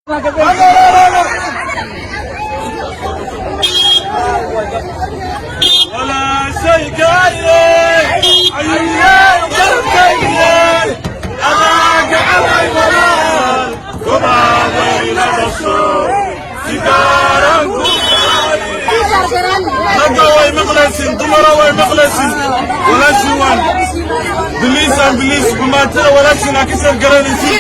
ولا شيء قايل عيال قلبي انا قاعد ولا وما ويل الرسول سيجاره رجوي مخلصين دمروا مخلصين ولا شوان بليس بما ترى ولا شنا كسر قرنسي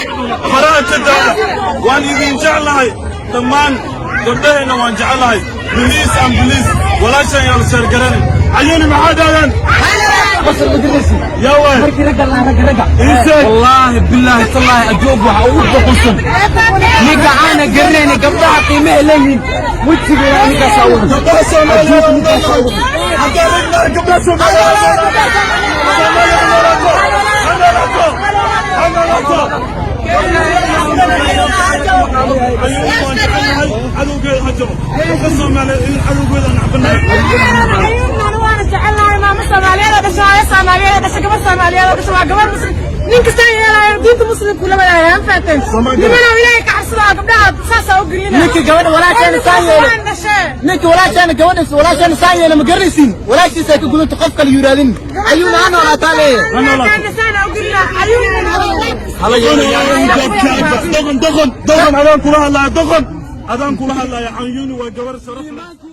فرات تدا وان يدين جعلها تمان قبلنا وان جعلها بليس ولا شيء يصير قرن عيوني معادن بصر بدرسي يا وين مركي رجع والله بالله تالله اجوب وحاول قسم نيجا انا قريني قبلها قيمه لين وتجي انا كساوي قسم ninka saayay diinta muslimku lama yahay faatan nimana ilaahay ka xasraa gabdhaha saasa u gelina ninka gabadha walaashan saayay ninka walaashan gabadha walaashan saayay ma garaysin walaashiisa ka gudunta qof kale yiraadin ayuuna ana wala taale ana sana u gelina ayuuna hala dogon adaan kula hadlaa dogon adaan kula hadlaa ayuuni waa gabar sharaf